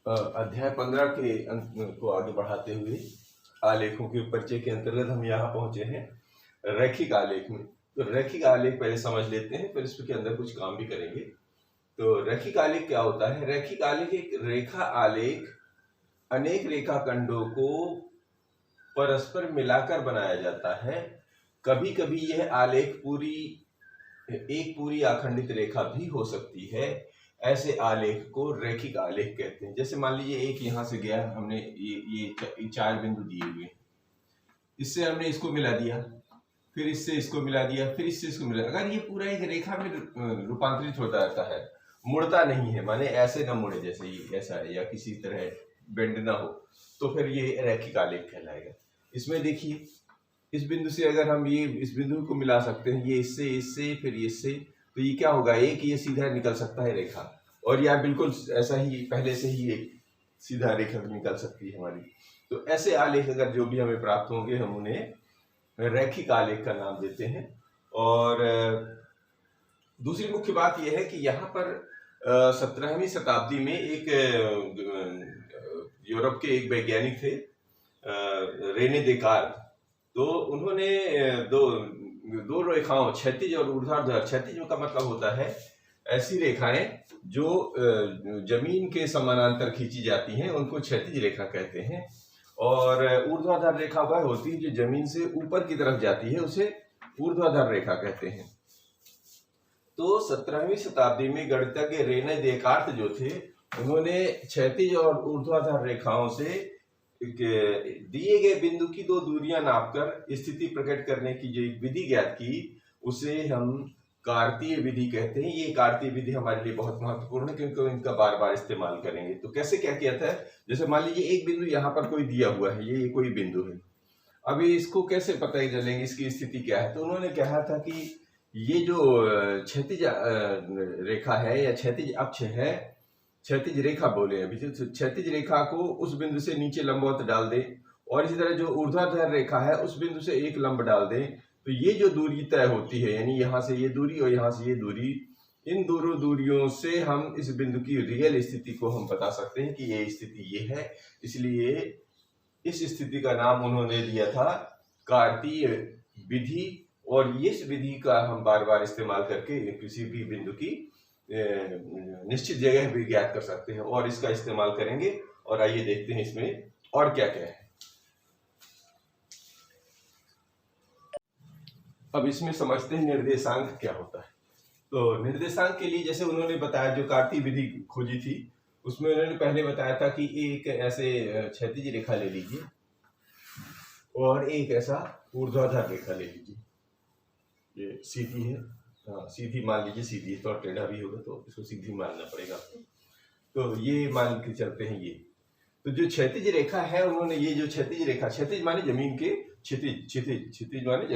अध्याय 15 के अंत को आगे बढ़ाते हुए आलेखों के परिचय के अंतर्गत हम यहाँ पहुंचे हैं रैखिक आलेख में। तो रैखिक आलेख पहले समझ लेते हैं, फिर इसके अंदर कुछ काम भी करेंगे। तो रैखिक आलेख क्या होता है? रैखिक आलेख एक रेखा आलेख अनेक रेखाखंडों को परस्पर मिलाकर बनाया जाता है। कभी कभी यह आलेख एक पूरी अखंडित रेखा भी हो सकती है। ऐसे आलेख को रैखिक आलेख कहते हैं। जैसे मान लीजिए एक यहाँ से गया, हमने ये 4 बिंदु दिए हुए, इससे हमने इसको मिला दिया, फिर इससे इसको मिला दिया, फिर इससे इसको मिला। अगर ये पूरा एक रेखा में रूपांतरित होता रहता है, मुड़ता नहीं है, माने ऐसे न मुड़े जैसे ये ऐसा है, या किसी तरह बेंड ना हो, तो फिर ये रैखिक आलेख कहलाएगा। इसमें देखिए, इस बिंदु से अगर हम ये इस बिंदु को मिला सकते हैं, ये इससे फिर इससे, तो ये क्या होगा, एक ये सीधा निकल सकता है रेखा, और या बिल्कुल ऐसा ही पहले से ही एक सीधा रेखा निकल सकती है हमारी। तो ऐसे आलेख अगर जो भी हमें प्राप्त होंगे, हम उन्हें रैखिक आलेख का नाम देते हैं। और दूसरी मुख्य बात यह है कि यहाँ पर 17वीं शताब्दी में एक यूरोप के एक वैज्ञानिक थे, रेने देकार्त। तो उन्होंने दो रेखाओं, क्षैतिज और ऊर्ध्वाधर। क्षैतिज का मतलब होता है ऐसी रेखाएं जो जमीन के समानांतर खींची जाती हैं, उनको क्षैतिज रेखा कहते हैं। और ऊर्ध्वाधर रेखा वह होती है जो जमीन से ऊपर की तरफ जाती है, उसे ऊर्ध्वाधर रेखा कहते हैं। तो 17वीं शताब्दी में गणितज्ञ रेने देकार्त जो थे, उन्होंने क्षैतिज और ऊर्ध्वाधर रेखाओं से दिए गए बिंदु की 2 दूरियां नापकर स्थिति प्रकट करने की जो विधि ज्ञात की, उसे हम कार्तीय विधि कहते हैं। ये कार्तीय विधि हमारे लिए बहुत महत्वपूर्ण है, क्योंकि इनका बार बार इस्तेमाल करेंगे। तो कैसे क्या किया था, जैसे मान लीजिए एक बिंदु यहाँ पर कोई दिया हुआ है, ये कोई बिंदु है। अभी इसको कैसे पता चलेंगे इसकी स्थिति क्या है? तो उन्होंने कहा था कि ये जो क्षैतिज रेखा है या क्षैतिज अक्ष है, क्षैतिज रेखा बोले अभी, तो क्षैतिज रेखा को उस बिंदु से नीचे लंबवत डाल दे, और इसी तरह जो ऊर्ध्वाधर रेखा है उस बिंदु से एक लंब डाल दे। तो ये जो दूरी तय होती है, यानी यहाँ से ये दूरी और यहाँ से ये दूरी, इन दोनों दूरियों से हम इस बिंदु की रियल स्थिति को हम बता सकते हैं कि ये स्थिति ये है। इसलिए इस स्थिति का नाम उन्होंने दिया था कार्तीय विधि। और इस विधि का हम बार बार इस्तेमाल करके किसी भी बिंदु की निश्चित जगह भी ज्ञात कर सकते हैं, और इसका इस्तेमाल करेंगे। और आइए देखते हैं इसमें और क्या क्या है। अब इसमें समझते हैं निर्देशांक क्या होता है। तो निर्देशांक के लिए जैसे उन्होंने बताया, जो कार्तीय विधि खोजी थी, उसमें उन्होंने पहले बताया था कि एक ऐसे क्षैतिज रेखा ले लीजिए और एक ऐसा ऊर्ध्वाधर रेखा ले लीजिए। ये सीधी है, हाँ सीधी मान लीजिए, सीधी है, तो टेढ़ा भी होगा तो इसको सीधी मानना पड़ेगा। तो ये मान के चलते हैं। ये तो जो क्षैतिज रेखा है, उन्होंने ये जो क्षैतिज रेखा, क्षैतिज माने जमीन के क्षितिज माने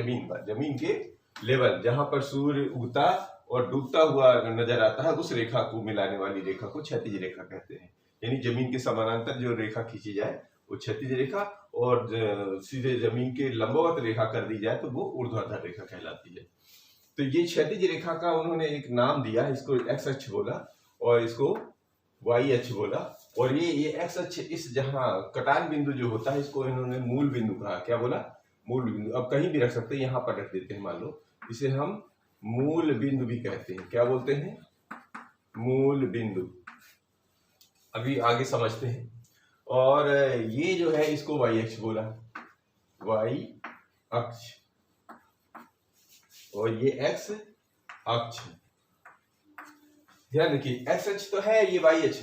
जमीन के लेवल, जहां पर सूर्य उगता और डूबता हुआ नजर आता है, उस रेखा को मिलाने वाली रेखा को क्षैतिज रेखा कहते हैं। यानी जमीन के समानांतर जो रेखा खींची जाए वो क्षैतिज रेखा, और सीधे जमीन के लंबवत रेखा कर दी जाए तो वो ऊर्ध्वाधर रेखा कहलाती है। तो ये क्षैतिज रेखा का उन्होंने एक नाम दिया, इसको एक्स अक्ष बोला और इसको वाई अक्ष बोला। और ये एक्स अक्ष, इस जहां कटान बिंदु जो होता है, इसको इन्होंने मूल बिंदु कहा। क्या बोला? मूल बिंदु। अब कहीं भी रख सकते हैं, यहाँ पर रख देते हैं, मान लो इसे हम मूल बिंदु भी कहते हैं। क्या बोलते हैं? मूल बिंदु। अभी आगे समझते हैं। और ये जो है, इसको वाई अक्ष बोला, वाई अक्ष, और ये एक्स अक्ष। ध्यान रखिए, एक्स अक्ष तो है, ये वाई अक्ष।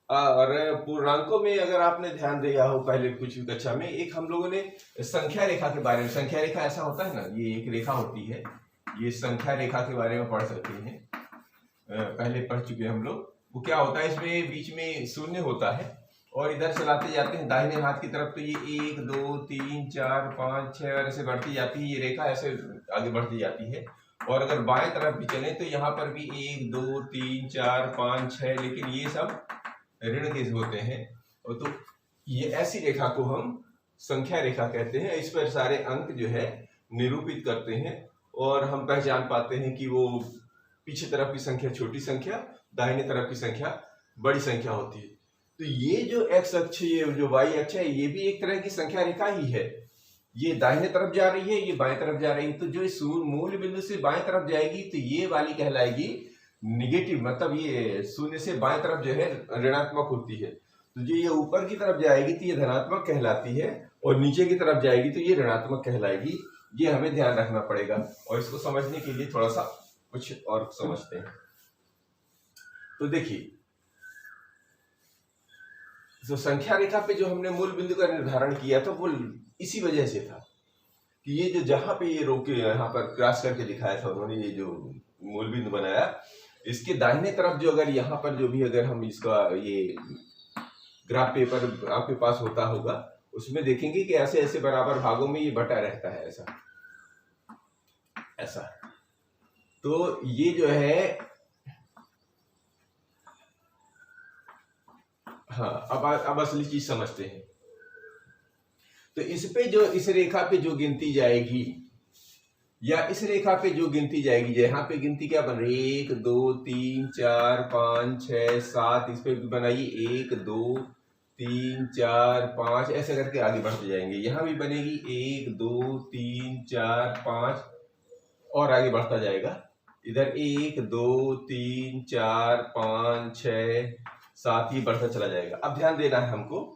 और पूर्णांकों में अगर आपने ध्यान दिया हो पहले कुछ कक्षा में, एक हम लोगों ने संख्या रेखा के बारे में, संख्या रेखा ऐसा होता है ना, ये एक रेखा होती है, ये संख्या रेखा के बारे में पढ़ सकते हैं, पहले पढ़ चुके हम लोग। वो क्या होता है, इसमें बीच में शून्य होता है और इधर चलाते जाते हैं दाहिने हाथ की तरफ, तो ये 1 2 3 4 5 6 और ऐसे बढ़ती जाती है। ये रेखा ऐसे आगे बढ़ती जाती है। और अगर बाएं तरफ भी चले तो यहाँ पर भी 1 2 3 4 5 6, लेकिन ये सब ऋण के होते हैं। और तो ये ऐसी रेखा को हम संख्या रेखा कहते हैं। इस पर सारे अंक जो है निरूपित करते हैं, और हम पहचान पाते हैं कि वो पीछे तरफ की संख्या छोटी संख्या, दाहिने तरफ की संख्या बड़ी संख्या होती है। तो ये जो एक्स अक्ष, ये जो वाई अक्ष है, ये भी एक तरह की संख्या रेखा ही है। ये दाहिने तरफ जा रही है, ये बाएं तरफ जा रही है। तो जो इस मूल बिंदु से बाएं तरफ जाएगी तो ये वाली कहलाएगी निगेटिव, मतलब ये शून्य से बाएं तरफ जो है ऋणात्मक होती है। तो जो ये ऊपर की तरफ जाएगी तो ये धनात्मक कहलाती है, और नीचे की तरफ जाएगी तो ये ऋणात्मक कहलाएगी। ये हमें ध्यान रखना पड़ेगा, और इसको समझने के लिए थोड़ा सा कुछ और समझते हैं। तो देखिए, जो संख्या रेखा पे जो हमने मूल बिंदु का निर्धारण किया था वो इसी वजह से था कि ये जो जहां पे ये रोके यहाँ पर क्रॉस करके दिखाया था उन्होंने, ये जो मूल बिंदु बनाया, इसके दाहिने तरफ जो अगर यहाँ पर जो भी अगर हम इसका ये ग्राफ पेपर आपके पास होता होगा, उसमें देखेंगे कि ऐसे ऐसे बराबर भागों में ये बटा रहता है, ऐसा ऐसा। तो ये जो है, हाँ, अब असली चीज समझते हैं। तो इस पे जो इस रेखा पे जो गिनती जाएगी, या इस रेखा पे जो गिनती जाएगी, यहाँ पे गिनती क्या बन रही है, 1 2 3 4 5 6 7, इस पे भी बनाइए 1 2 3 4 5, ऐसे करके आगे बढ़ते जाएंगे। यहाँ भी बनेगी 1 2 3 4 5, और आगे बढ़ता जाएगा। इधर 1 2 3 4 5 6 7, ये बढ़ता चला जाएगा। अब ध्यान देना है हमको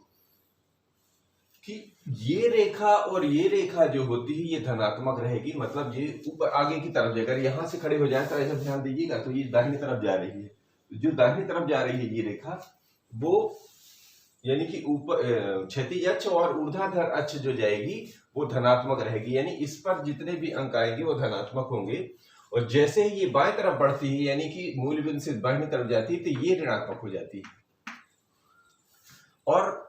कि ये रेखा और ये रेखा जो होती है ये धनात्मक रहेगी, मतलब ये ऊपर आगे की तरफ, अगर यहां से खड़े हो जाए तो ऐसा ध्यान दीजिएगा, तो ये दाहिनी तरफ जा रही है। जो दाहिनी तरफ जा रही है ये रेखा, वो यानी कि ऊपर क्षैतिज अक्ष और ऊर्ध्वाधर अक्ष जो जाएगी वो धनात्मक रहेगी, यानी इस पर जितने भी अंक आएंगे वो धनात्मक होंगे। और जैसे ही ये बाएं तरफ बढ़ती है, यानी कि मूल बिंदु से बाएं तरफ जाती है, तो ये ऋणात्मक हो जाती है। और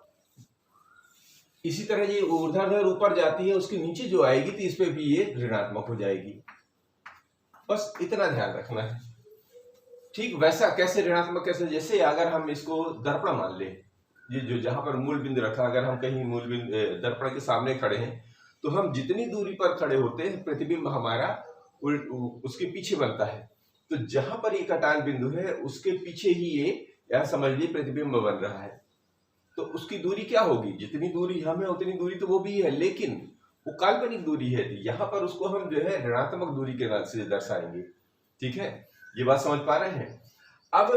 इसी तरह ये ऊर्ध्वाधर ऊपर जाती है, उसके नीचे जो आएगी तो इस पे भी ये ऋणात्मक हो जाएगी। बस इतना ध्यान रखना है। ठीक वैसा कैसे ऋणात्मक, कैसे, जैसे अगर हम इसको दर्पण मान ले, ये जो जहां पर मूल बिंदु रखा, अगर हम कहीं मूल बिंदु दर्पण के सामने खड़े हैं, तो हम जितनी दूरी पर खड़े होते हैं प्रतिबिंब हमारा उसके पीछे बनता है। तो जहां पर ये कटान बिंदु है उसके पीछे ही ये, यह समझ लीजिए, प्रतिबिंब बन रहा है। तो उसकी दूरी क्या होगी, जितनी दूरी हम है उतनी दूरी तो वो भी है, लेकिन वो काल्पनिक दूरी है। यहाँ पर उसको हम जो है ऋणात्मक दूरी के नाम से दर्शाएंगे। ठीक है, ये बात समझ पा रहे हैं। अब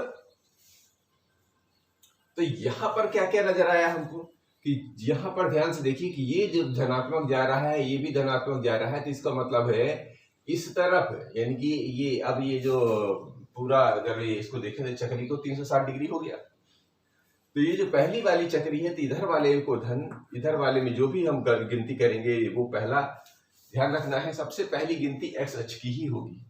तो यहाँ पर क्या क्या नजर आया हमको कि यहाँ पर ध्यान से देखिए कि ये जो धनात्मक जा रहा है ये भी धनात्मक जा रहा है, तो इसका मतलब है इस तरफ, यानी कि ये अब ये जो पूरा अगर ये इसको देखें तो चक्री को 360 डिग्री हो गया। तो ये जो पहली वाली चक्री है, तो इधर वाले को धन, इधर वाले में जो भी हम गिनती करेंगे वो पहला ध्यान रखना है, सबसे पहली गिनती एक्स अक्ष की ही होगी।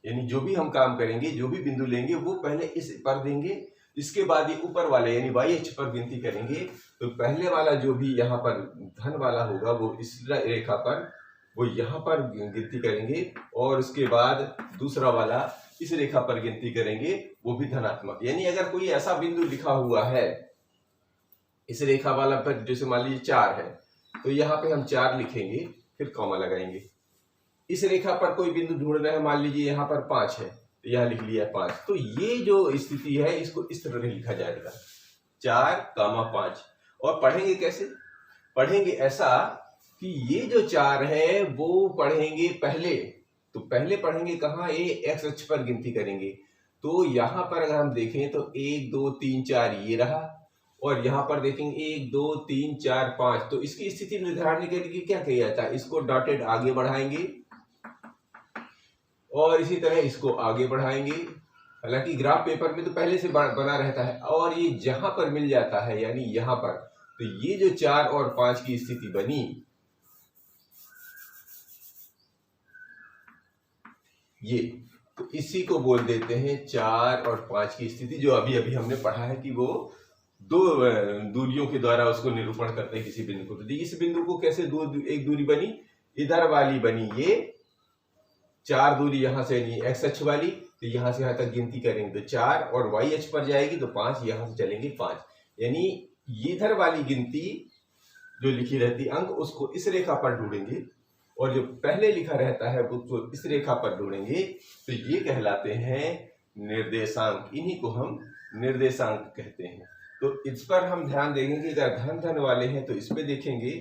यानी जो भी हम काम करेंगे, जो भी बिंदु लेंगे, वो पहले इस पर देंगे, इसके बाद ये ऊपर वाले यानी वाई अक्ष पर गिनती करेंगे। तो पहले वाला जो भी यहाँ पर धन वाला होगा वो इस रेखा पर, वो यहाँ पर गिनती करेंगे, और उसके बाद दूसरा वाला इस रेखा पर गिनती करेंगे, वो भी धनात्मक। यानी अगर कोई ऐसा बिंदु लिखा हुआ है इस रेखा वाला पर, जैसे मान लीजिए 4 है, तो यहाँ पे हम 4 लिखेंगे, फिर कॉमा लगाएंगे। इस रेखा पर कोई बिंदु ढूंढ रहे हैं, मान लीजिए यहाँ पर 5 है, तो यहाँ लिख लिया 5। तो ये जो स्थिति है इसको इस तरह लिखा जाएगा, 4, 5। और पढ़ेंगे कैसे, पढ़ेंगे ऐसा कि ये जो 4 है वो पढ़ेंगे पहले, तो पहले पढ़ेंगे कहाँ, ये एक्स अक्ष पर गिनती करेंगे। तो यहाँ पर अगर हम देखें तो 1 2 3 4 ये रहा, और यहाँ पर देखेंगे 1 2 3 4 5। तो इसकी स्थिति निर्धारण के लिए क्या किया जाता है, इसको डॉटेड आगे बढ़ाएंगे, और इसी तरह इसको आगे बढ़ाएंगे। हालांकि ग्राफ पेपर में तो पहले से बना रहता है, और ये जहां पर मिल जाता है यानी यहाँ पर, तो ये जो 4 और 5 की स्थिति बनी, ये तो इसी को बोल देते हैं 4 और 5 की स्थिति, जो अभी अभी हमने पढ़ा है कि वो दो दूरियों के द्वारा उसको निरूपण करते हैं किसी बिंदु को। तो इस बिंदु को कैसे एक दूरी बनी, इधर वाली बनी, ये 4 दूरी यहां से एक्स अक्ष वाली, तो यहां से यहां तक गिनती करेंगे तो 4, और वाई अक्ष पर जाएगी तो 5, यहां से चलेंगे 5। यानी इधर वाली गिनती जो लिखी रहती अंक, उसको इस रेखा पर ढूंढेंगे, और जो पहले लिखा रहता है उसको इस रेखा पर ढूंढेंगे। तो ये कहलाते हैं निर्देशांक, इन्हीं को हम निर्देशांक कहते हैं। तो तो इस पर हम ध्यान देंगे कि अगर धन धन वाले हैं तो इस पे देखेंगे।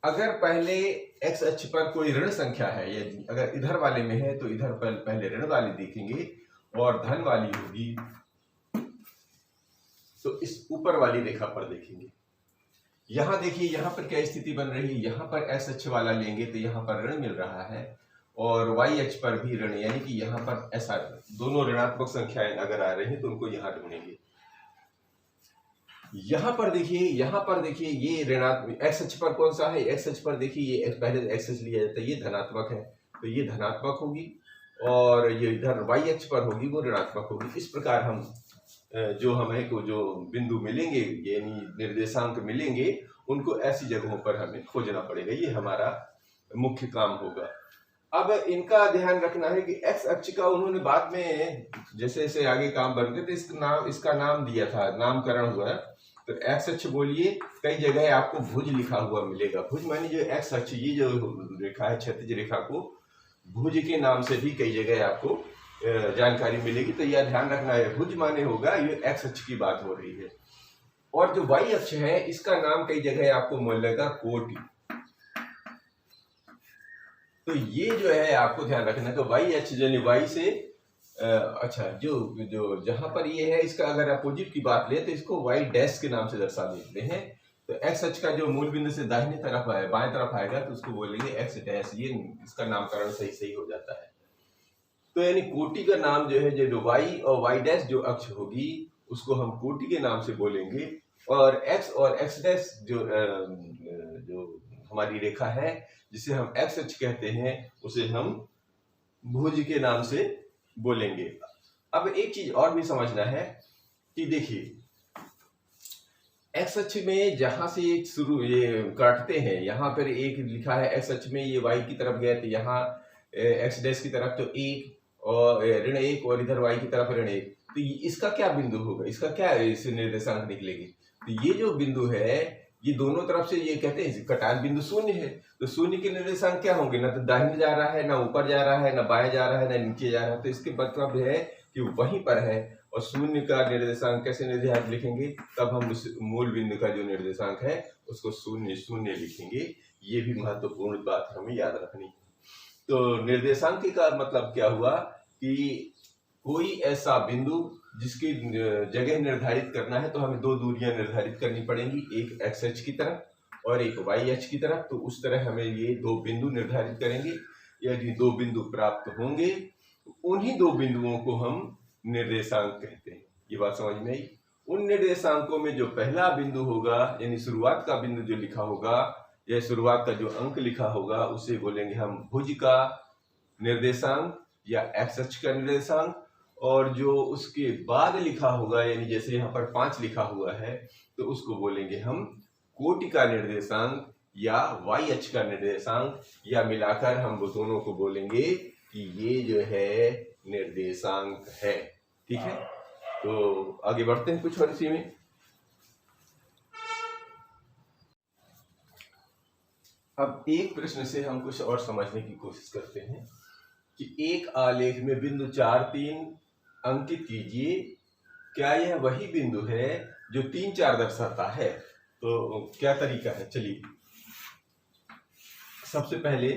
अगर पहले एक्स अक्ष पर कोई ऋण संख्या है, या अगर इधर वाले में है तो इधर पर पहले ऋण वाली देखेंगे और धन वाली होगी तो इस ऊपर वाली रेखा पर देखेंगे। यहां देखिए, यहां पर क्या स्थिति बन रही है, यहां पर एक्स अक्ष वाला लेंगे तो यहां पर ऋण मिल रहा है और वाई अक्ष पर भी ऋण, यानी कि यहां पर ऐसा दोनों ऋणात्मक संख्याएं अगर आ रही हैं तो उनको यहां ढूंढेंगे। यहां पर देखिए ये ऋणात्मक एक्स अक्ष पर कौन सा है, एक्स अक्ष पर देखिए ये पहले एक्स अक्ष लिया जाता है, ये धनात्मक है तो ये धनात्मक होगी और ये इधर वाई अक्ष पर होगी वो ऋणात्मक होगी। इस प्रकार हम जो हमें को जो बिंदु मिलेंगे यानी निर्देशांक मिलेंगे उनको ऐसी जगहों पर हमें खोजना पड़ेगा, ये हमारा मुख्य काम होगा। अब इनका ध्यान रखना है कि एक्स अक्ष का उन्होंने बाद में जैसे जैसे आगे काम बन गए तो इसका नाम दिया था, नामकरण हुआ। तो एक्स अक्ष बोलिए, कई जगह आपको भुज लिखा हुआ मिलेगा। भुज मानी जो एक्स अक्ष, ये जो रेखा है क्षैतिज रेखा को भुज के नाम से भी कई जगह आपको जानकारी मिलेगी। तो यह ध्यान रखना है, भुज माने होगा ये एक्स अक्ष की बात हो रही है। और जो वाई अक्ष है इसका नाम कई जगह आपको मिलेगा कोटि। तो ये जो है आपको ध्यान रखना है। तो वाई अक्ष यानी वाई से अच्छा जो जहां पर ये है इसका अगर अपोजिट की बात ले तो इसको वाई डैश के नाम से दर्शा देते हैं। तो एक्स अक्ष का जो मूल बिंदु से दाहिने तरफ है बाएं तरफ आएगा तो उसको बोलेंगे एक्स डैश, ये इसका नामकरण सही हो जाता है। तो यानी कोटि का नाम जो है जो वाई और वाई डैश जो अक्ष होगी उसको हम कोटि के नाम से बोलेंगे और एक्स डैश जो हमारी रेखा है जिसे हम एक्स अक्ष कहते हैं उसे हम भुज के नाम से बोलेंगे। अब एक चीज और भी समझना है कि देखिए एक्स अक्ष में जहां से शुरू ये काटते हैं, यहां पर एक लिखा है एक्स अक्ष में ये वाई की तरफ गया तो यहाँ एक्स डैश की तरफ तो एक और ऋण एक और इधर वाई की तरफ ऋण एक। तो इसका क्या बिंदु होगा, इसका क्या इससे निर्देशांक निकलेगी। तो ये जो बिंदु है ये दोनों तरफ से ये कहते हैं कटान बिंदु शून्य है। तो शून्य के निर्देशांक क्या होंगे, ना तो दाहिने जा रहा है, ना ऊपर जा रहा है, ना बाएं जा रहा है, ना नीचे जा रहा है। तो इसके मतलब है कि वहीं पर है। और शून्य का निर्देशांक कैसे निर्देशांक लिखेंगे, तब हम उस मूल बिंदु का जो निर्देशांक है उसको शून्य शून्य लिखेंगे। ये भी महत्वपूर्ण बात हमें याद रखनी है। तो निर्देशांक का मतलब क्या हुआ कि कोई ऐसा बिंदु जिसकी जगह निर्धारित करना है तो हमें दो दूरियां निर्धारित करनी पड़ेंगी, एक एक्स अक्ष की तरफ और एक वाई अक्ष की तरफ। तो उस तरह हमें ये दो बिंदु निर्धारित करेंगे। यदि दो बिंदु प्राप्त होंगे उन्हीं दो बिंदुओं को हम निर्देशांक कहते हैं। ये बात समझ में आई। उन निर्देशांकों में जो पहला बिंदु होगा यानी शुरुआत का बिंदु जो लिखा होगा या शुरुआत का जो अंक लिखा होगा उसे बोलेंगे हम भुज का निर्देशांक या एक्स अक्ष का निर्देशांक। और जो उसके बाद लिखा होगा यानी जैसे यहाँ पर 5 लिखा हुआ है तो उसको बोलेंगे हम कोटि का निर्देशांक या वाई अक्ष का निर्देशांक, या मिलाकर हम दोनों को बोलेंगे कि ये जो है निर्देशांक है। ठीक है, तो आगे बढ़ते हैं कुछ और इसी में। अब एक प्रश्न से हम कुछ और समझने की कोशिश करते हैं कि एक आलेख में बिंदु 4 3 अंकित कीजिए, क्या यह वही बिंदु है जो 3 4 दर्शाता है। तो क्या तरीका है, चलिए सबसे पहले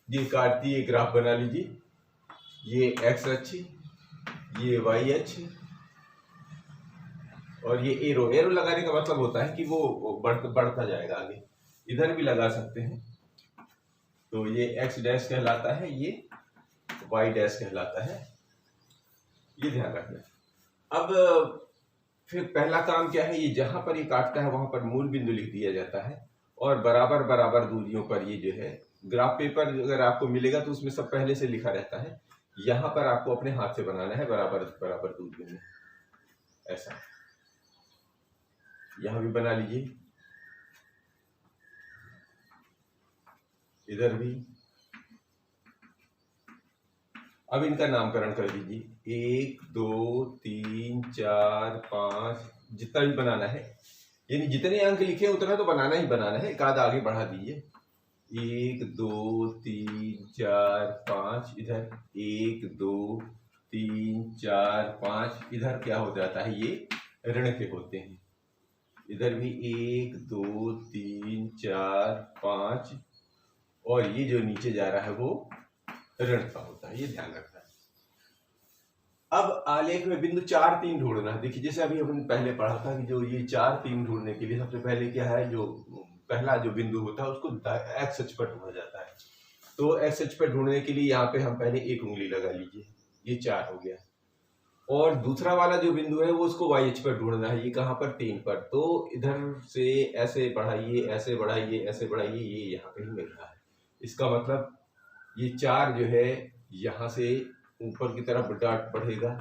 ये काटती ग्राफ बना लीजिए। ये एक्स अक्ष, ये वाई अक्ष और ये एरो। एरो लगाने का मतलब होता है कि वो बढ़ता जाएगा आगे। इधर भी लगा सकते हैं। तो ये एक्स डैश कहलाता है, ये वाई डैश कहलाता है, ये ध्यान रखना। अब फिर पहला काम क्या है, ये जहां पर ये काटता है वहां पर मूल बिंदु लिख दिया जाता है और बराबर बराबर दूरियों पर ये जो है ग्राफ पेपर अगर आपको मिलेगा तो उसमें सब पहले से लिखा रहता है। यहां पर आपको अपने हाथ से बनाना है बराबर बराबर दूरियों में, ऐसा। यहां भी बना लीजिए, इधर भी। अब इनका नामकरण कर दीजिए 1 2 3 4 5, जितना भी बनाना है, यानी जितने अंक लिखे उतना तो बनाना ही बनाना है। एक आध आगे बढ़ा दीजिए, 1 2 3 4 5, इधर 1 2 3 4 5, इधर क्या हो जाता है, ये ऋण के होते हैं। इधर भी 1 2 3 4 5, और ये जो नीचे जा रहा है वो ऋण का होता है, ये ध्यान रखना है। अब आलेख में बिंदु 4 3 ढूंढना है। देखिए जैसे अभी हमने पहले पढ़ा था कि जो ये 4 3 ढूंढने के लिए सबसे पहले क्या है, जो पहला जो बिंदु होता है उसको एक्स अक्ष पर ढूंढा जाता है। तो एक्स अक्ष पर ढूंढने के लिए यहाँ पे हम पहले एक उंगली लगा लीजिए, ये 4 हो गया। और दूसरा वाला जो बिंदु है वो उसको वाई अक्ष पर ढूंढना है, ये कहाँ पर, 3 पर। तो इधर से ऐसे बढ़ाइए, ऐसे बढ़ाइए, ऐसे बढ़ाइए, ये यहाँ पे ही मिल रहा है। इसका मतलब ये 4 जो है यहाँ से ऊपर की तरफ डाट बढ़ेगा,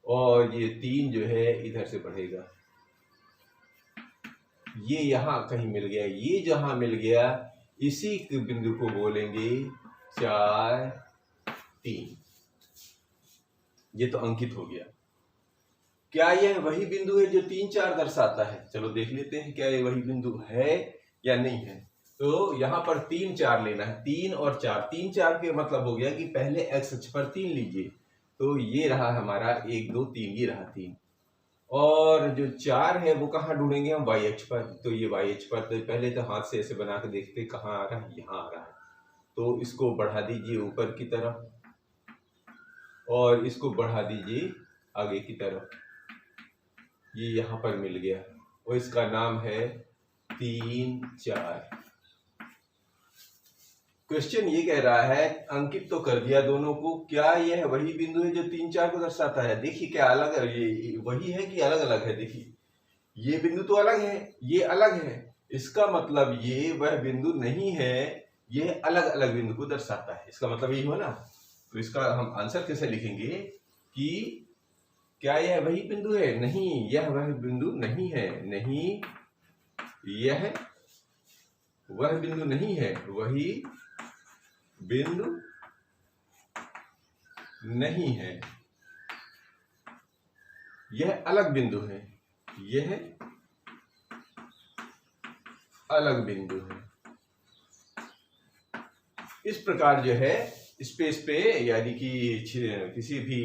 और ये 3 जो है इधर से बढ़ेगा। ये यहाँ कहीं मिल गया, ये जहां मिल गया इसी बिंदु को बोलेंगे 4 3। ये तो अंकित हो गया। क्या यह वही बिंदु है जो 3 4 दर्शाता है? चलो देख लेते हैं क्या ये वही बिंदु है या नहीं है। तो यहाँ पर 3 4 लेना है, 3 और 4, 3 4 के मतलब हो गया कि पहले एक्स अक्ष पर 3 लीजिए। तो ये रहा हमारा 1 2 3, ये रहा 3। और जो 4 है वो कहाँ ढूंढेंगे हम, वाई अक्ष पर। तो ये वाई अक्ष पर, तो पहले तो हाथ से ऐसे बना के देखते कहाँ आ रहा है, यहाँ आ रहा है। तो इसको बढ़ा दीजिए ऊपर की तरफ, और इसको बढ़ा दीजिए आगे की तरफ, ये यहाँ पर मिल गया, और इसका नाम है 3 4। क्वेश्चन ये कह रहा है, अंकित तो कर दिया दोनों को, क्या यह वही बिंदु है जो 3 4 को दर्शाता है? देखिए क्या अलग है, ये वही है कि अलग अलग है। देखिए ये बिंदु तो अलग है, ये अलग है, इसका मतलब ये वह बिंदु नहीं है, ये अलग अलग बिंदु को दर्शाता है। इसका मतलब यही हो ना। तो इसका हम आंसर कैसे लिखेंगे कि क्या यह वही बिंदु है? नहीं, यह वह बिंदु नहीं है। नहीं, यह वह बिंदु नहीं है, वही बिंदु नहीं है, यह अलग बिंदु है, यह अलग बिंदु है। इस प्रकार जो है स्पेस पे, यानी कि किसी भी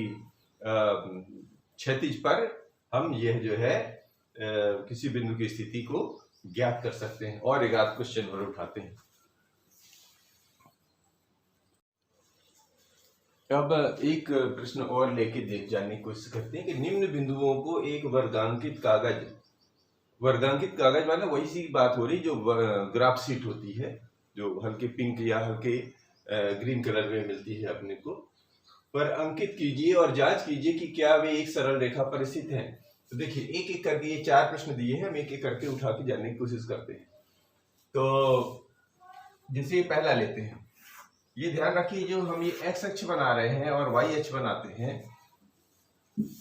क्षैतिज पर हम यह जो है किसी बिंदु की स्थिति को ज्ञात कर सकते हैं। और एक आध क्वेश्चन और उठाते हैं। अब एक प्रश्न और लेके देख जानने की कोशिश करते हैं कि निम्न बिंदुओं को एक वर्गांकित कागज वाला, वही सी बात हो रही जो ग्राफ शीट होती है, जो हल्के पिंक या हल्के ग्रीन कलर में मिलती है अपने को, पर अंकित कीजिए और जांच कीजिए कि क्या वे एक सरल रेखा पर स्थित हैं। तो देखिए एक एक करके ये 4 प्रश्न दिए हैं, हम एक एक करके उठा के जानने की कोशिश करते हैं। तो जैसे पहला लेते हैं, ये ध्यान रखिए जो हम ये एक्स अक्ष बना रहे हैं और वाई अक्ष बनाते हैं,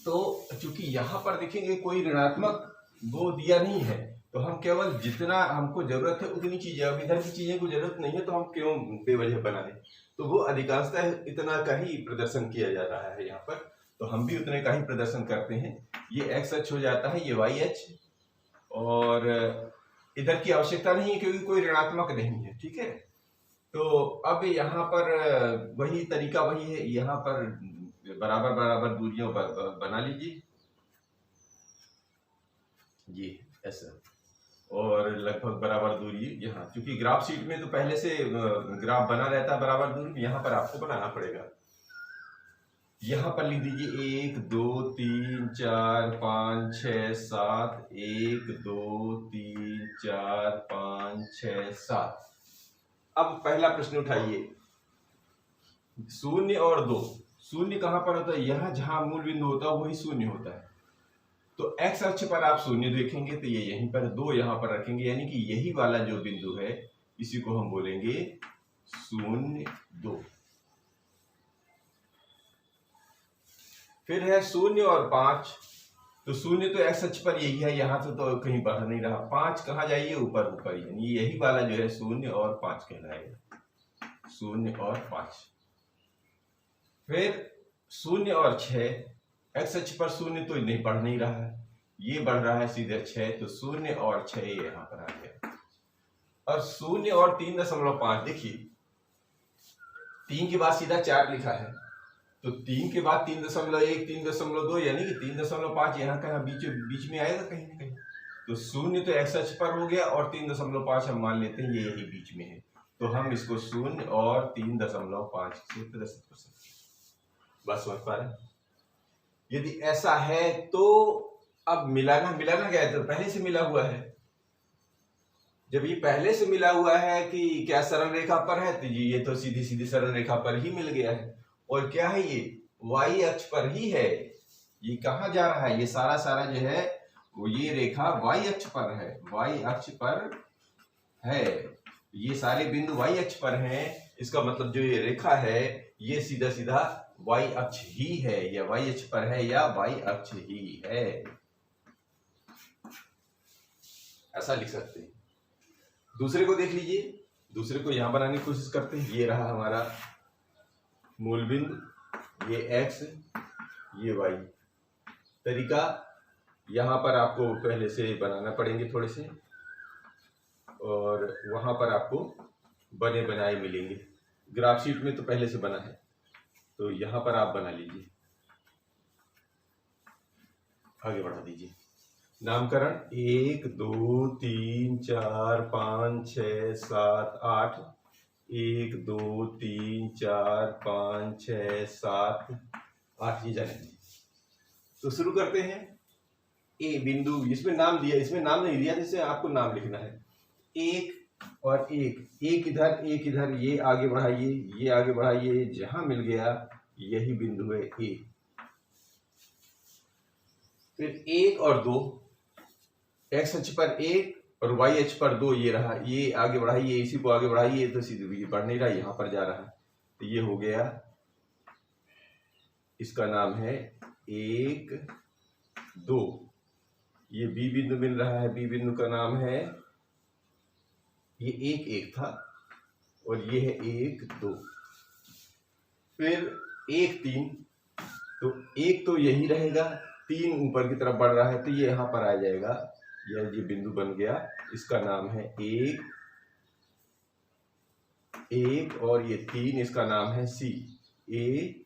तो चूंकि यहाँ पर देखेंगे कोई ऋणात्मक वो दिया नहीं है, तो हम केवल जितना हमको जरूरत है उतनी चीजें, अब इधर की चीजें को जरूरत नहीं है तो हम क्यों बेवजह बनाए। तो वो अधिकांशतः इतना का ही प्रदर्शन किया जा रहा है यहाँ पर, तो हम भी उतने का ही प्रदर्शन करते हैं। ये एक्स अक्ष हो जाता है, ये वाई अक्ष, और इधर की आवश्यकता नहीं है क्योंकि कोई ऋणात्मक नहीं है। ठीक है, तो अब यहाँ पर वही तरीका वही है, यहाँ पर बराबर बराबर दूरियों बना लीजिए, ये ऐसा, और लगभग बराबर दूरी यहाँ, क्योंकि ग्राफ शीट में तो पहले से ग्राफ बना रहता है बराबर दूरी, यहाँ पर आपको बनाना पड़ेगा। यहाँ पर लिख दीजिए 1 2 3 4 5 6 7, 1 2 3 4 5 6 7। अब पहला प्रश्न उठाइए, 0 और 2, 0 कहां पर होता है? यहाँ जहां मूल बिंदु होता है वही 0 होता है। तो एक्स अक्ष पर आप 0 देखेंगे तो ये यहीं पर, 2 यहां पर रखेंगे, यानी कि यही वाला जो बिंदु है इसी को हम बोलेंगे 0 2। फिर है 0 और 5, तो 0 तो एक्स अक्ष पर यही है, यहां से तो कहीं बढ़ नहीं रहा। 5 कहां जाइए? ऊपर ऊपर, यानी यही वाला जो है 0 और 5 कहलाएगा, 0 और 5। फिर 0 और 6, एक्स अक्ष पर 0 तो नहीं बढ़ नहीं रहा है, ये बढ़ रहा है सीधे 6, तो 0 और 6 यहां पर आ गया। और 0 और 3.5, देखिए 3 के बाद सीधा 4 लिखा है, तो 3 के बाद 3.1 3.2 यानी कि 3.5 यहाँ कहीं बीच में आएगा कहीं ना कहीं। तो 0 तो एक्स अक्ष पर हो गया और 3.5 हम मान लेते हैं ये यही बीच में है, तो हम इसको 0 और 3.5 से प्रदर्शित कर सकते हैं। बस समझ पा रहे हैं? यदि ऐसा है तो अब मिलाना क्या है, तो पहले से मिला हुआ है। जब ये पहले से मिला हुआ है कि क्या सरल रेखा पर है, तो ये तो सीधी सीधी सरल रेखा पर ही मिल गया है। और क्या है, ये y अक्ष पर ही है। ये कहाँ जा रहा है, ये सारा जो है वो ये रेखा y अक्ष पर है, y अक्ष पर है। ये सारे बिंदु y अक्ष पर हैं। इसका मतलब जो ये रेखा है ये सीधा सीधा y अक्ष ही है, या y अक्ष पर है, या y अक्ष ही है, ऐसा लिख सकते हैं। दूसरे को देख लीजिए, दूसरे को यहां बनाने की कोशिश करते हैं। ये रहा हमारा मूल बिंदु, ये x, ये y। तरीका यहां पर आपको पहले से बनाना पड़ेंगे थोड़े से, और वहां पर आपको बने बनाए मिलेंगे। ग्राफ शीट में तो पहले से बना है, तो यहां पर आप बना लीजिए। आगे बढ़ा दीजिए। नामकरण 1 2 3 4 5 6 7 8, 1 2 3 4 5 6 7 8 ये जाने दीजिए। तो शुरू करते हैं। ए बिंदु, इसमें नाम दिया, इसमें नाम नहीं दिया, जैसे आपको नाम लिखना है। 1 और 1, एक इधर, ये आगे बढ़ाइए, ये आगे बढ़ाइए, जहां मिल गया यही बिंदु है ए। फिर 1 और 2, एक्स अक्ष पर 1 और वाई अक्ष पर 2, ये रहा, ये आगे बढ़ाइए, इसी को आगे बढ़ाइए, तो सीधे बढ़ नहीं रहा, यहां पर जा रहा है, तो ये हो गया, इसका नाम है 1 2। ये बी बिंदु मिल रहा है, बी बिंदु का नाम है, ये 1 1 था, और ये है 1 2। फिर 1 3, तो 1 तो यही रहेगा, 3 ऊपर की तरफ बढ़ रहा है, तो ये यहां पर आ जाएगा, यह ये बिंदु बन गया, इसका नाम है 1 1, और ये 3, इसका नाम है सी। ए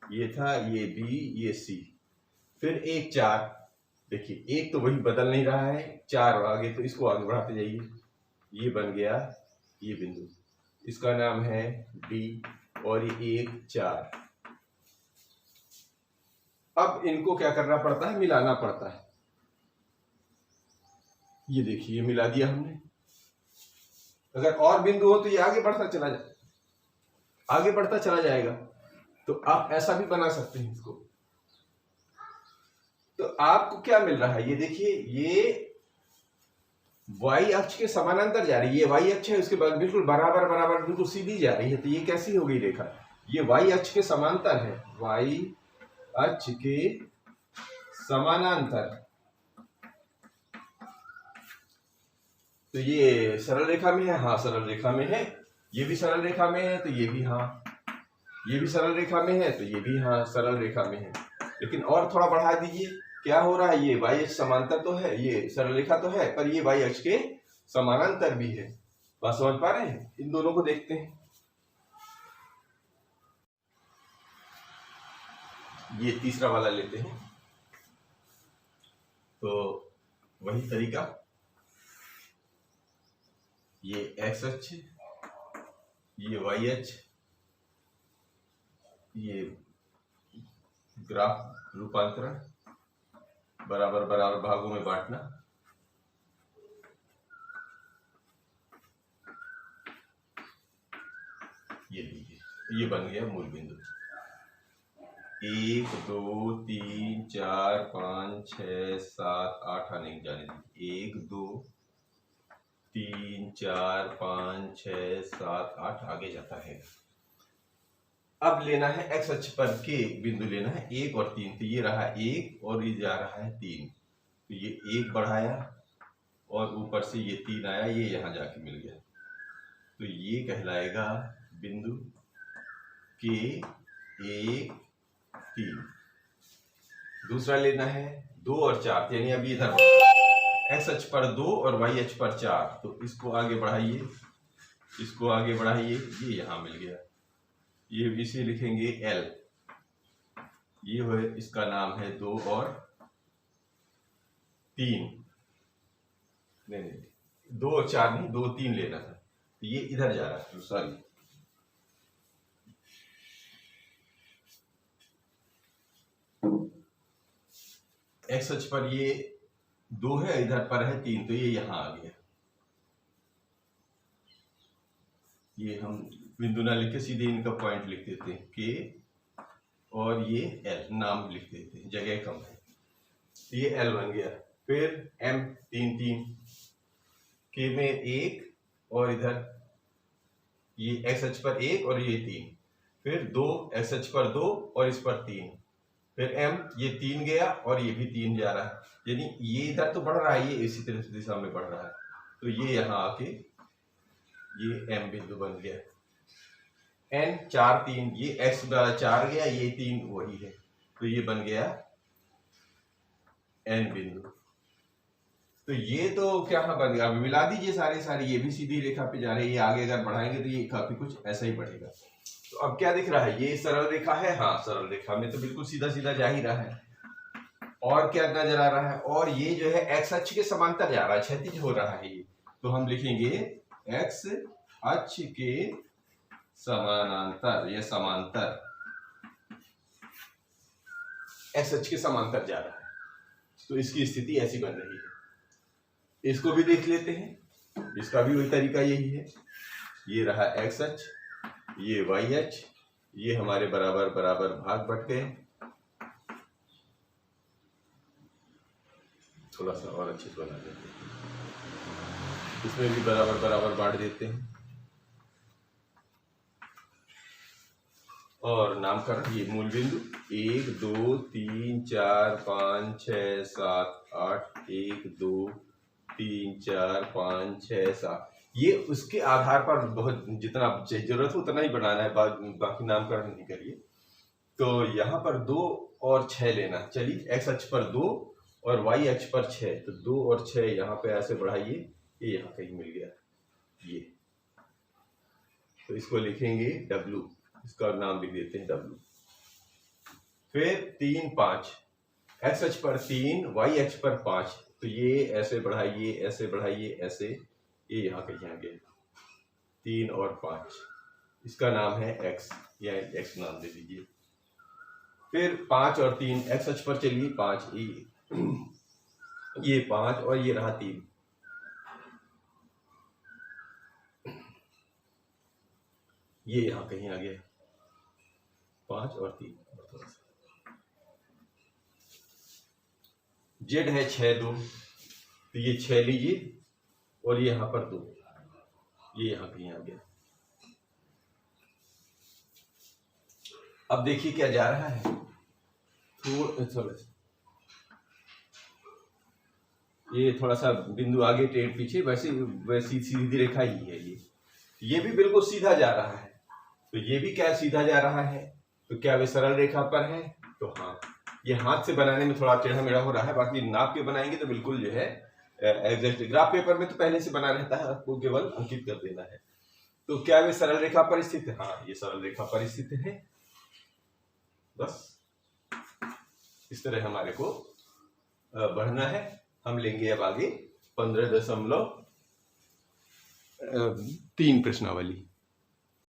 ये था, ये बी, ये सी। फिर 1 4, देखिए 1 तो वही बदल नहीं रहा है, 4 आगे, तो इसको आगे बढ़ाते जाइए, ये बन गया ये बिंदु, इसका नाम है डी, और ये 1 4। अब इनको क्या करना पड़ता है, मिलाना पड़ता है। ये देखिए मिला दिया हमने। अगर और बिंदु हो तो ये आगे बढ़ता चला जाएगा। तो आप ऐसा भी बना सकते हैं इसको। तो आपको क्या मिल रहा है, ये देखिए, ये y अक्ष के समानांतर जा रही है, ये y अक्ष है, उसके बाद बिल्कुल बराबर बिल्कुल सीधी जा रही है। तो ये कैसी हो गई रेखा, ये y अक्ष के समांतर है, y अक्ष के समानांतर। तो ये सरल रेखा में है, हाँ सरल रेखा में है। ये भी सरल रेखा में है, तो ये भी हाँ, ये भी सरल रेखा में है, तो ये भी हाँ सरल रेखा में है। लेकिन और थोड़ा बढ़ा दीजिए, क्या हो रहा है, ये y अक्ष समांतर तो है, ये सरल रेखा तो है, पर ये y अक्ष के समानांतर भी है। बात समझ पा रहे हैं? इन दोनों को देखते हैं। ये तीसरा वाला लेते हैं, तो वही तरीका, ये x अक्ष, ये y अक्ष, ये ग्राफ रूपांतरण, बराबर भागों में बांटना। ये लीजिए, ये बन गया मूल बिंदु। 1 2 3 4 5 6 7 8 आने जाने दीजिए। 1 2 3 4 5 6 7 8 आगे जाता है। अब लेना है एक्स अक्ष पर के बिंदु लेना है, 1 और 3। तो ये रहा 1 और ये जा रहा है 3, तो ये 1 बढ़ाया और ऊपर से ये 3 आया, ये यहां जाके मिल गया। तो ये कहलाएगा बिंदु के 1 3। दूसरा लेना है 2 और 4, यानी अभी इधर एक्स अक्ष पर 2 और वाई अक्ष पर 4। तो इसको आगे बढ़ाइए, इसको आगे बढ़ाइए, ये यहां मिल गया, ये इसे लिखेंगे L। ये है, इसका नाम है 2 और 3, नहीं 2 और 4 नहीं, 2 3 लेना था, ये इधर जा रहा है, सॉरी। एक्स अक्ष पर ये 2 है, इधर पर है 3, तो ये यहां आ गया। ये हम बिंदु ना लिख के सीधे इनका पॉइंट लिख देते हैं, के और ये एल, नाम लिख देते हैं, जगह कम है। ये एल बन गया। फिर एम 3 3, के में 1 और इधर ये एक्स अक्ष पर 1 और ये 3, फिर 2 एक्स अक्ष पर 2 और इस पर 3, फिर एम, ये 3 गया और ये भी 3 जा रहा है, यानी ये इधर तो बढ़ रहा है, ये इसी तरह दिशा में बढ़ रहा है, तो ये यहां आके ये एम बिंदु बन गया। एन 4 3, ये एक्स 4 गया, ये 3 वही है, तो ये बन गया एन बिंदु। तो ये तो क्या बन गया, मिला दीजिए सारे, ये भी सीधी रेखा पे जा रहे हैं, ये आगे अगर बढ़ाएंगे तो ये काफी कुछ ऐसा ही बढ़ेगा। तो अब क्या दिख रहा है, ये सरल रेखा है, हाँ सरल रेखा में तो बिल्कुल सीधा सीधा जा ही रहा है। और क्या नजर आ रहा है, और ये जो है एक्स अक्ष के समांतर जा रहा है, क्षैतिज हो रहा है ये, तो हम लिखेंगे एक्स अक्ष के समानांतर या समांतर, एक्स अक्ष के समांतर जा रहा है, तो इसकी स्थिति ऐसी बन रही है। इसको भी देख लेते हैं, इसका भी वही तरीका यही है। ये रहा एक्स अक्ष, ये वाई अक्ष, ये हमारे बराबर बराबर भाग बट गए। थोड़ा सा और अच्छे से बना देते हैं, इसमें भी बराबर बराबर बांट देते हैं। और नामकरण, ये मूल बिंदु 1 2 3 4 5 6 7 8, 1 2 3 4 5 6 7, ये उसके आधार पर बहुत जितना जरूरत हो उतना ही बनाना है, बाकी नामकरण नहीं करिए। तो यहाँ पर 2 और 6 लेना, चलिए एक्स अक्ष पर 2 और वाई अक्ष पर 6, तो 2 और 6 यहाँ पे ऐसे बढ़ाइए, ये यहाँ कहीं मिल गया ये, तो इसको लिखेंगे W, इसका नाम लिख देते हैं W। फिर 3 5, एक्स अक्ष पर 3 वाई अक्ष पर 5, तो ये ऐसे बढ़ाइए ऐसे बढ़ाइए ऐसे, ये यहाँ कहीं आ गया 3 और 5, इसका नाम है x, या x नाम दे दीजिए। फिर 5 और 3, एक्स अक्ष पर चलिए 5, ये 5 और ये रहा 3, ये यहाँ कहीं आ गया 5 और 3, जेड है 6 2, तो ये 6 लीजिए और ये यहाँ पर 2, ये यहाँ कहीं आ गया। अब देखिए क्या जा रहा है, ये थोड़ा सा बिंदु आगे टेढ़ पीछे, वैसी सीधी रेखा ही है ये भी बिल्कुल सीधा जा रहा है, तो ये भी क्या सीधा जा रहा है, तो क्या वे सरल रेखा पर है, तो हाँ। ये हाथ से बनाने में थोड़ा टेढ़ा मेढ़ा हो रहा है, बाकी नाप के बनाएंगे तो बिल्कुल जो है एग्जैक्ट। ग्राफ पेपर में तो पहले से बना रहता है, आपको केवल अंकित कर देना है। तो क्या वे सरल रेखा पर स्थित है, हाँ ये सरल रेखा पर स्थित है। बस इस तरह हमारे को बढ़ना है। हम लेंगे अब आगे 15.3 प्रश्नावली।